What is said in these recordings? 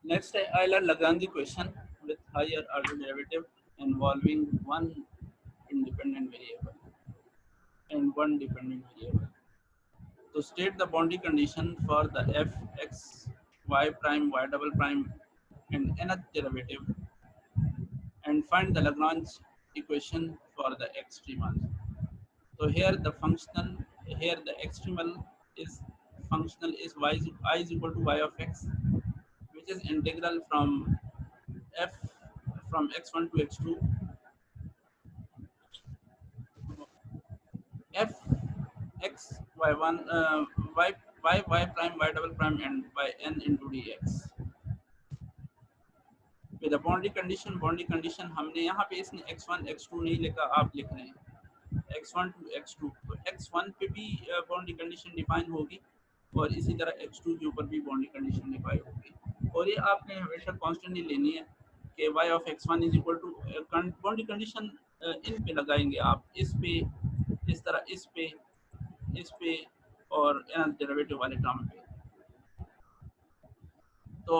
Next, Euler Lagrange equation with higher order derivative involving one independent variable and one dependent variable. To state the boundary condition for the f x y prime y double prime and nth derivative, and find the Lagrange equation for the extremal. So here the functional, here the extremal is functional is I is equal to y of x, which is integral from f from x1 to x2 f x y1 y y prime y double prime and y n into dx with the boundary condition हमने यहाँ पे इसने x1 x2 नहीं लिखा, आप लिख रहे हैं x1 to x2, तो x1 पे भी बाउंड्री कंडीशन डिफाइन होगी और इसी तरह x2 के ऊपर भी बाउंड्री कंडीशन डिफाइन होगी, और ये आपने हमेशा कांस्टेंट ही लेनी है कि y of x1 is equal to boundary condition इन पे लगाएंगे आप, इस पे, इस तरह इस पे और डेरिवेटिव वाले टर्म पे। तो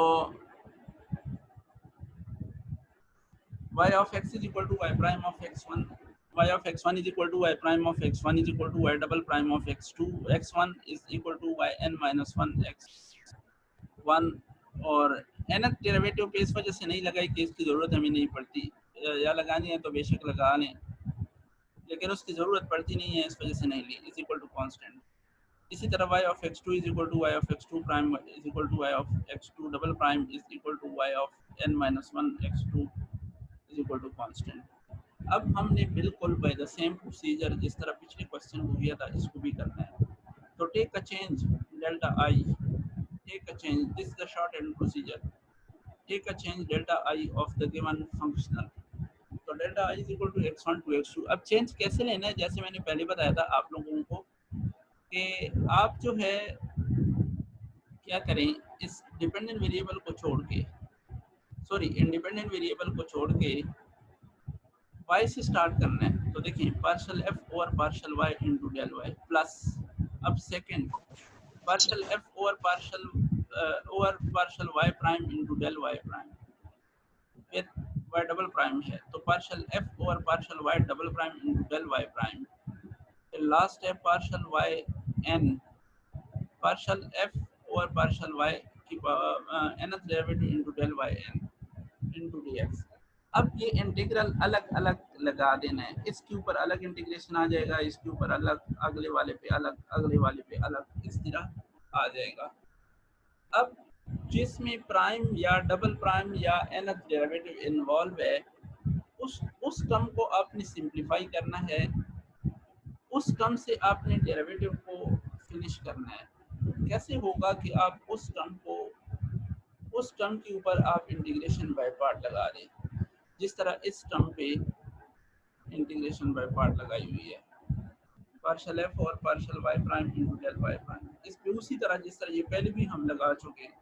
y of x is equal to y prime of x1, y of x1 is equal to y prime of x1 is equal to y double prime of x2, x1 is equal to y n minus 1 x1, और nth derivative पे इस वजह से नहीं लगाई कि इसकी ज़रूरत हमें नहीं पड़ती, या लगानी है तो बेशक लगा लें, लेकिन उसकी ज़रूरत पड़ती नहीं है, इस वजह से नहीं ली, इज इक्वल टू कांस्टेंट। इसी तरह y of x2 is equal to y of x2 prime is equal to y of x2 double prime is equal to y of n minus 1 x2 is equal to constant। अब हमने बिल्कुल by the same procedure जिस तरह पिछले question को किया था इसको भी करना है। तो take a change delta I, take a change, this is the shorthand procedure, take a change delta I of the given functional. तो delta I is equal to x1 to x2। अब change कैसे लेना है, जैसे मैंने पहले बताया था आप लोगों को कि आप जो है क्या करें, इस डिपेंडेंट वेरिएबल को छोड़ के, सॉरी इंडिपेंडेंट वेरिएबल को छोड़ के y से स्टार्ट करना है। तो देखिए partial f over partial y into del y plus, अब second partial f over partial y prime into del y prime, फिर y डबल प्राइम है तो partial f over partial y double prime into del y prime, फिर last है partial y n, partial f over partial y की nth derivative into del y n into dx। अब ये integral अलग अलग लगा देना है, इसके ऊपर अलग इंटीग्रेशन आ जाएगा, इसके ऊपर अलग, अगले वाले पे अलग, अगले वाले पे अलग, इस तरह आ जाएगा। अब जिसमें प्राइम या डबल प्राइम या nth डेरिवेटिव इन्वॉल्व है उस टर्म को आपने सिंप्लीफाई करना है, उस टर्म से आपने डेरिवेटिव को फिनिश करना है। कैसे होगा कि आप उस टर्म को, उस टर्म के ऊपर आप इंटीग्रेशन बाय पार्ट लगा दें, जिस तरह इस टर्म पे इंटीग्रेशन बाय पार्ट लगाई हुई है, पार्शियल एफ और partial Y prime into del Y prime, इस पे उसी तरह जिस तरह ये पहले भी हम लगा चुके हैं।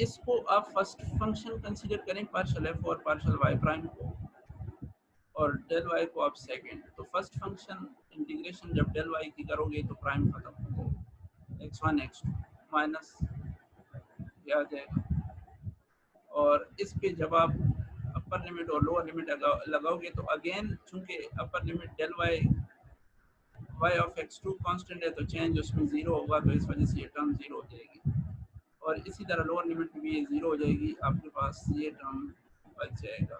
इसको आप फर्स्ट फंक्शन कंसीडर करें पार्शियल एफ और पार्शियल वाई प्राइम को, और डेल वाई को आप सेकेंड। तो फर्स्ट फंक्शन इंटीग्रेशन जब डेल वाई की करोगे तो प्राइम खत्म हो जाएगा, x1 x2 माइनस आ जाएगा, और इस पे जब आप अपर लिमिट और लोअर लिमिट लगाओगे तो अगेन चूंकि upper limit del Y Y of x2 constant है तो चेंज उसमें जीरो होगा, तो इस वजह से ये टर्म जीरो हो जाएगी, और इसी तरह लोअर लिमिट में भी ये जीरो हो जाएगी, आपके पास ये टर्म बच जाएगा।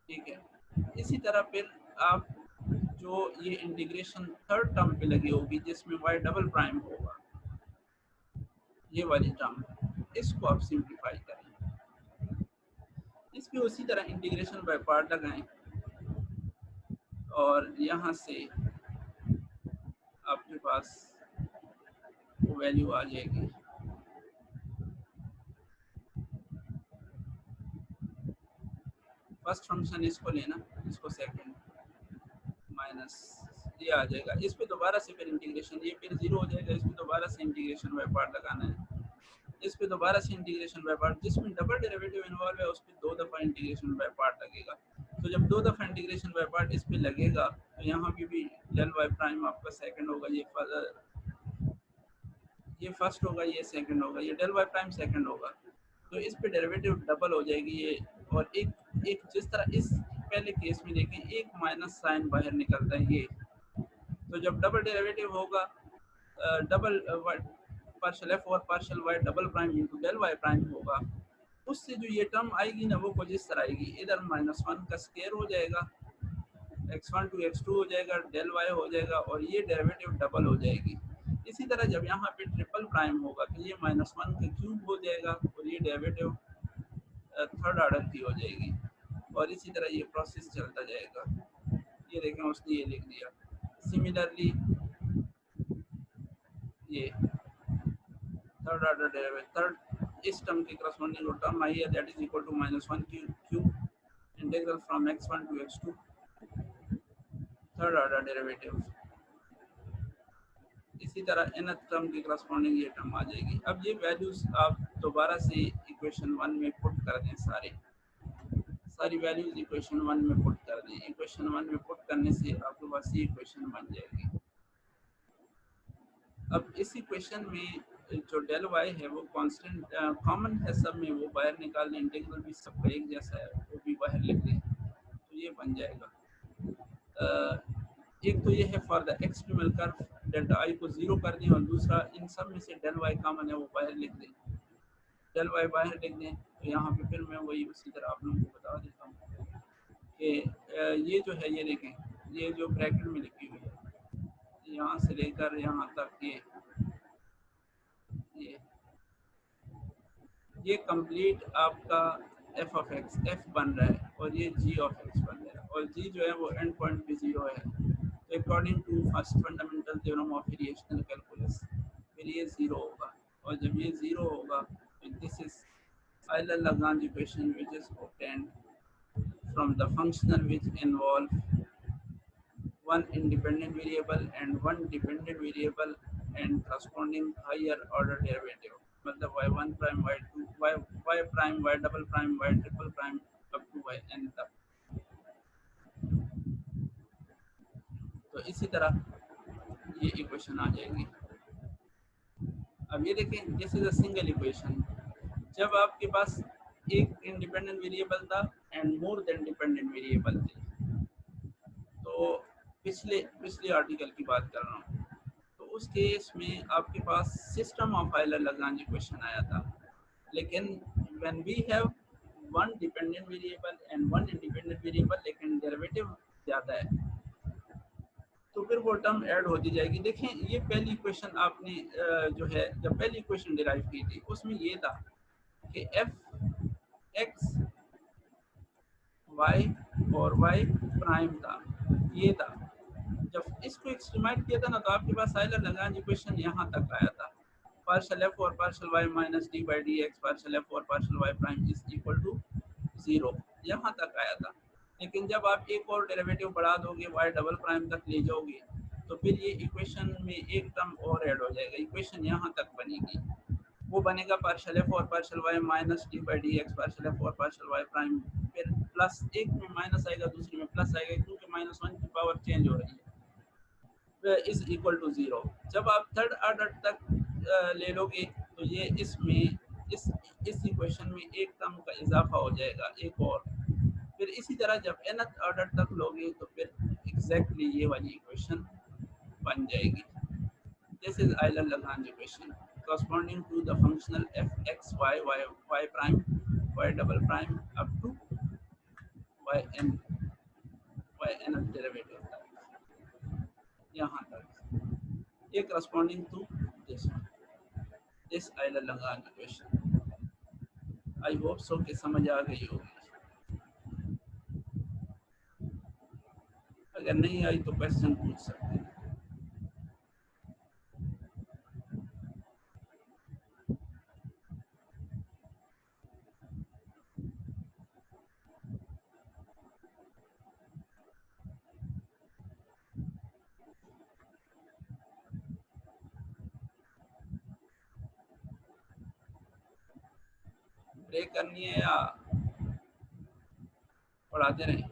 ठीक है, इसी तरह फिर आप जो ये इंटीग्रेशन थर्ड टर्म पे लगी होगी जिसमें y डबल प्राइम होगा, ये वाली टर्म, इसको आप सिंप्लीफाई करें, इस पे उसी तरह इंटीग्रेशन बाय पार्ट लगाएं, और यहाँ से आपके पास वो वैल्यू आ जाएगी। फर्स्ट फंक्शन इसको लेना, इसको सेकंड माइनस ये आ जाएगा, इस पे दोबारा से फिर इंटीग्रेशन, ये फिर जीरो हो जाएगा, इस पे दोबारा से इंटीग्रेशन बाय पार्ट लगाना है, इस पे दोबारा से इंटीग्रेशन बाय पार्ट, जिसमें डबल डेरिवेटिव इन्वॉल्व है उस पे दो दफ़ा इंटीग्रेशन बाय पार्ट लगेगा। तो जब दो दफ़ा इंटीग्रेशन बाय पार्ट इस पे लगेगा तो यहाँ पे भी डेल वाई प्राइम आपका सेकंड होगा, ये फर्स्ट होगा, ये सेकंड होगा, ये डेल वाई प्राइम सेकंड होगा, तो इस पे डेरिवेटिव डबल हो जाएगी ये। और एक एक जिस तरह इस पहले केस में देखें, एक माइनस साइन बाहर निकलता है ये, तो जब डबल डेरिवेटिव होगा डबल पार्शियल एफ और partial Y double prime into del Y prime होगा, उससे जो ये टर्म आएगी ना वो कुछ इस तरह आएगी, इधर -1 का स्क्वायर हो जाएगा, x1 टू x2 हो जाएगा, डेल वाई हो जाएगा, और ये डेरिवेटिव डबल हो जाएगी। इसी तरह जब यहाँ पे ट्रिपल प्राइम होगा तो ये -1 का क्यूब हो जाएगा और ये डेरिवेटिव थर्ड ऑर्डर की हो जाएगी, और इसी तरह ये प्रोसेस चलता जाएगा। ये देखें उसने ये लिख दिया। सिमिलरली ये थर्ड ऑर्डर डेरिवेटिव, थर्ड इस टर्म की करस्पॉन्डिंग जो टर्म आई है that is equal to -1 cube integral from x1 to x2 third order derivative. इसी तरह nth टर्म की करस्पॉन्डिंग ये टर्म आ जाएगी। अब ये वैल्यूज आप दोबारा से इक्वेशन 1 में पुट कर दें, सारी वैल्यूज इक्वेशन 1 में पुट कर दें। इक्वेशन 1 में पुट करने से आपके पास ये इक्वेशन बन जाएगी। अब इस इक्वेशन में जो डेल वाई है वो कांस्टेंट कॉमन है सब में, वो बाहर निकाल लें, इंटीग्रल भी सबका एक जैसा है वो भी बाहर लिख लें, तो ये बन जाएगा। एक तो ये है for the extremal curve delta I को 0 कर दें, और दूसरा इन सब में से डेल वाई कॉमन है वो बाहर लिख दें, डेल वाई बाहर लिख दें। तो यहाँ पे फिर मैं वही उसी तरह आप लोगों को बता देता हूँ कि ये जो है, ये देखें, ये जो ब्रैकेट में लिखी हुई है यहाँ से लेकर यहाँ तक ये कंप्लीट आपका एफ ऑफ एक्स एफ बन रहा है, और ये जी ऑफ एक्स बन रहा है, और जी जो है वो एंड पॉइंट पे 0 है। तो according to first fundamental theorem of variational calculus फिर ये 0 होगा, और जब ये 0 होगा तो this is Euler-Lagrange equation which is obtained from the functional which involve one independent variable and one dependent variable and corresponding higher order derivative, मतलब y1 prime y2 y prime y double prime y triple prime up to yn तक। तो इसी तरह ये equation आ जाएगी। अब ये देखें, this is a single equation. जब आपके पास एक इंडिपेंडेंट वेरिएबल था and more than dependent variable थे, तो पिछले आर्टिकल की बात कर रहा हूँ, तो उस केस में आपके पास सिस्टम ऑफ Euler-Lagrange इक्वेशन आया था। लेकिन when we have one dependent variable and one independent variable लेकिन डेरिवेटिव ज़्यादा है, तो फिर वो टर्म ऐड होती जाएगी। देखें, ये पहली इक्वेशन आपने जो है जब पहली इक्वेशन डिराइव की थी उसमें ये था कि एफ एक्स वाई और वाई प्राइम था, ये था। जब इसको एक्सट्रीमाइट किया था ना, तो आपके पास Euler-Lagrange इक्वेशन यहाँ तक आया था, पार्शियल एफ और partial Y minus D by D X partial F और partial Y prime is equal to 0, यहाँ तक आया था। लेकिन जब आप एक और डेरिवेटिव बढ़ा दोगे, वाई डबल प्राइम तक ले जाओगे, तो फिर ये इक्वेशन में एक टर्म और ऐड हो जाएगा, इक्वेशन यहाँ तक बनेगी। वो बनेगा पार्शियल एफ और partial Y minus D by D X partial F और पार्शियल वाई प्राइम, फिर प्लस एक में माइनस आएगा, दूसरे में प्लस आएगा, क्योंकि -1 की पावर चेंज हो रही है, इज इक्वल टू 0। जब आप थर्ड ऑर्डर तक ले लोगे, तो ये इसमें इस इक्वेशन में एक टर्म का इजाफा हो जाएगा, एक और। फिर इसी तरह जब nth ऑर्डर तक लोगे, तो फिर एग्जैक्टली ये वाली इक्वेशन बन जाएगी। This is Euler-Lagrange equation corresponding to the functional f x y y prime y double prime up to yn derivative तक, यहाँ तक ये corresponding to this Euler-Lagrange equation. I hope so कि समझ आ गई होगी। अगर नहीं आई तो क्वेश्चन पूछ सकते हैं। ब्रेक करनी है या पढ़ाते रहें?